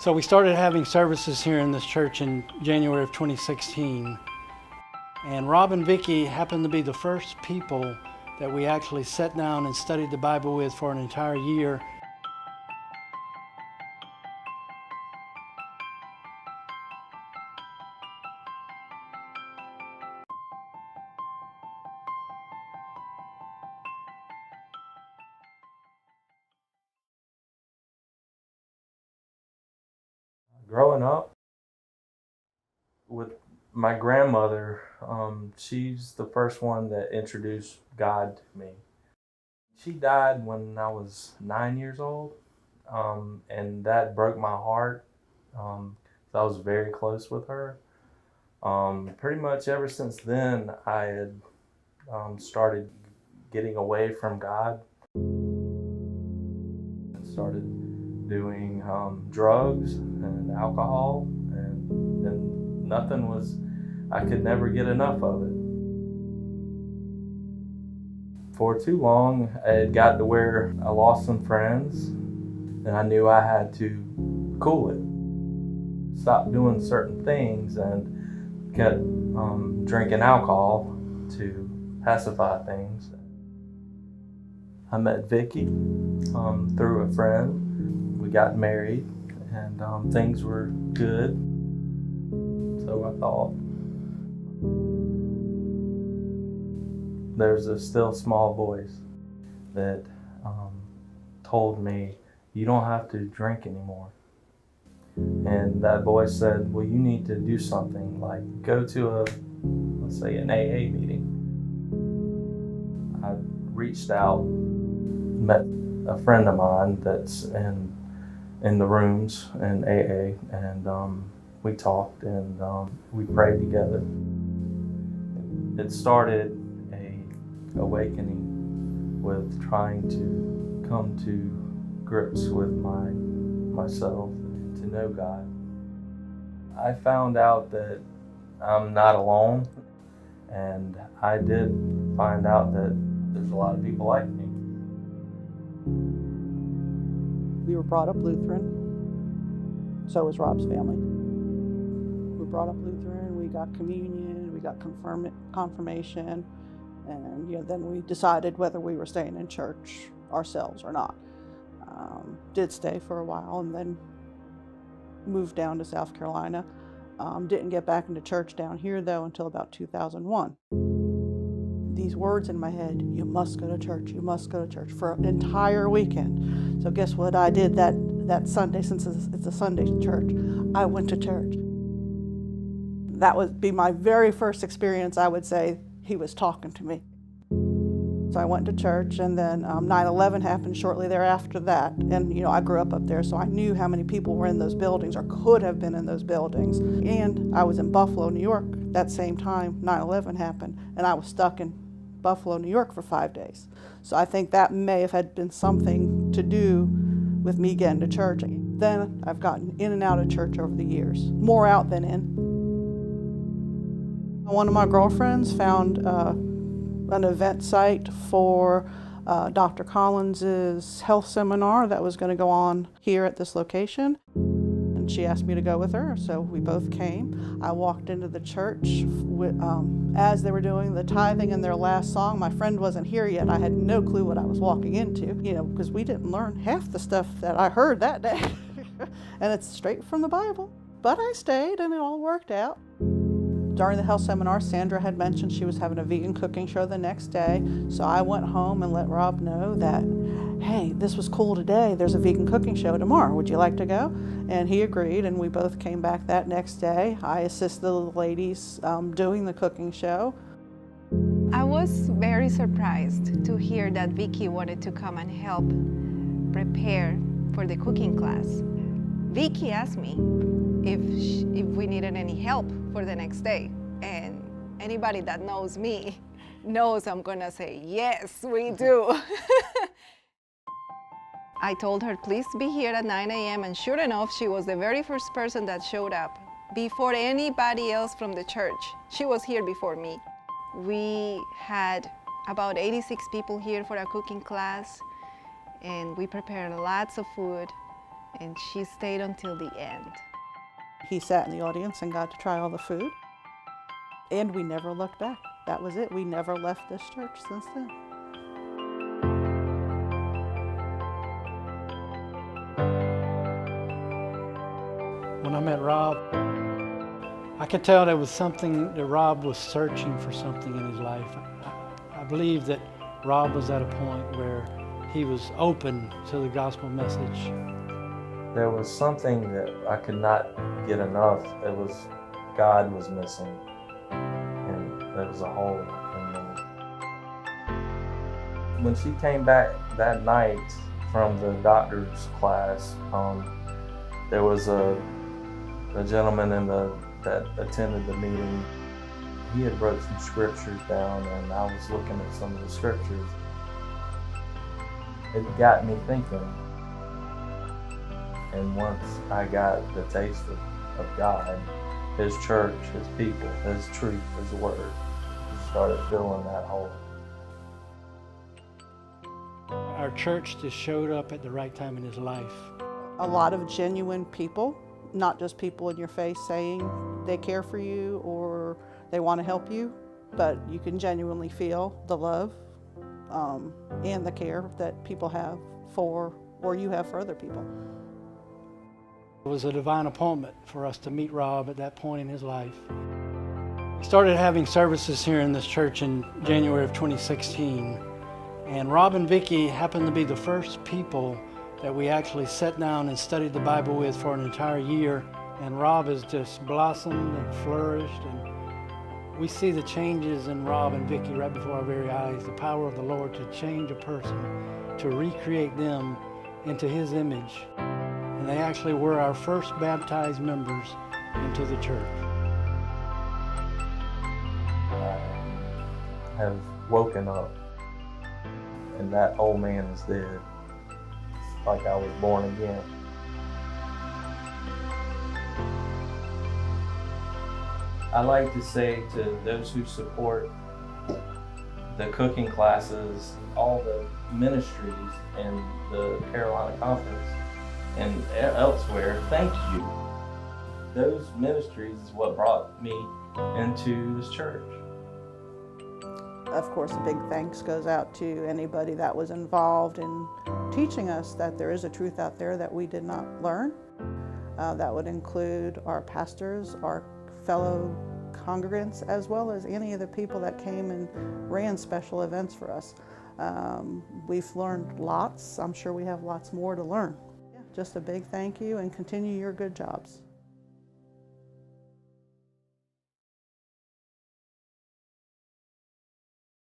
So we started having services here in this church in January of 2016. And Rob and Vicki happened to be the first people that we actually sat down and studied the Bible with for an entire year. Growing up with my grandmother, she's the first one that introduced God to me. She died when I was 9 years old, and that broke my heart. I was very close with her. Pretty much ever since then, I had started getting away from God and started doing drugs and alcohol, and nothing was, I could never get enough of it. For too long, it got to where I lost some friends, and I knew I had to cool it. Stop doing certain things and kept drinking alcohol to pacify things. I met Vicki through a friend. We got married, and things were good. So I thought, there's a still small voice that told me, you don't have to drink anymore. And that voice said, well, you need to do something, like go to let's say an AA meeting. I reached out, met a friend of mine that's in the rooms in AA, and we talked and we prayed together. It started a awakening with trying to come to grips with myself, to know God. I found out that I'm not alone, and I did find out that there's a lot of people like me. We were brought up Lutheran. So was Rob's family. We were brought up Lutheran, we got communion, we got confirmation, and then we decided whether we were staying in church ourselves or not. Did stay for a while and then moved down to South Carolina. Didn't get back into church down here though until about 2001. These words in my head, you must go to church, you must go to church, for an entire weekend. So guess what I did that Sunday, since it's a Sunday church, I went to church. That would be my very first experience, I would say, he was talking to me. So I went to church, and then 9/11 happened shortly thereafter that. And I grew up there, so I knew how many people were in those buildings or could have been in those buildings. And I was in Buffalo, New York, that same time 9/11 happened, and I was stuck in Buffalo, New York for 5 days. So I think that may have had been something to do with me getting to church. Then I've gotten in and out of church over the years, more out than in. One of my girlfriends found an event site for Dr. Collins's health seminar that was going to go on here at this location. And she asked me to go with her, so we both came. I walked into the church as they were doing the tithing in their last song. My friend wasn't here yet. I had no clue what I was walking into, because we didn't learn half the stuff that I heard that day. And it's straight from the Bible. But I stayed, and it all worked out. During the health seminar, Sandra had mentioned she was having a vegan cooking show the next day. So I went home and let Rob know that, hey, this was cool today. There's a vegan cooking show tomorrow. Would you like to go? And he agreed, and we both came back that next day. I assisted the ladies doing the cooking show. I was very surprised to hear that Vicki wanted to come and help prepare for the cooking class. Vicki asked me if we needed any help for the next day. And anybody that knows me knows I'm gonna say, yes, we do. I told her, please be here at 9 a.m. And sure enough, she was the very first person that showed up before anybody else from the church. She was here before me. We had about 86 people here for our cooking class, and we prepared lots of food. and she stayed until the end. He sat in the audience and got to try all the food. And we never looked back. That was it. We never left this church since then. When I met Rob, I could tell there was something that Rob was searching for something in his life. I believe that Rob was at a point where he was open to the gospel message. There was something that I could not get enough. It was God was missing, and there was a hole in me. When she came back that night from the doctor's class, there was a gentleman that attended the meeting. He had wrote some scriptures down, and I was looking at some of the scriptures. It got me thinking. And once I got the taste of God, His church, His people, His truth, His word, started filling that hole. Our church just showed up at the right time in his life. A lot of genuine people, not just people in your face saying they care for you or they want to help you, but you can genuinely feel the love and the care that people have for, or you have for other people. It was a divine appointment for us to meet Rob at that point in his life. We started having services here in this church in January of 2016, and Rob and Vicki happened to be the first people that we actually sat down and studied the Bible with for an entire year. And Rob has just blossomed and flourished, and we see the changes in Rob and Vicki right before our very eyes, the power of the Lord to change a person, to recreate them into His image. And they actually were our first baptized members into the church. I have woken up, and that old man is dead. It's like I was born again. I like to say to those who support the cooking classes, all the ministries in the Carolina Conference and elsewhere, thank you. Those ministries is what brought me into this church. Of course, a big thanks goes out to anybody that was involved in teaching us that there is a truth out there that we did not learn. That would include our pastors, our fellow congregants, as well as any of the people that came and ran special events for us. We've learned lots. I'm sure we have lots more to learn. Just a big thank you, and continue your good jobs.